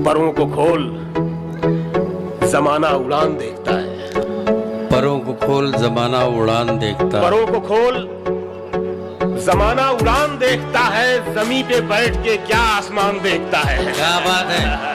परों को खोल, जमाना उड़ान देखता है। परों को खोल, जमाना उड़ान देखता है। परों को खोल, जमाना उड़ान देखता है। जमीन पे बैठ के क्या आसमान देखता है। क्या बात है।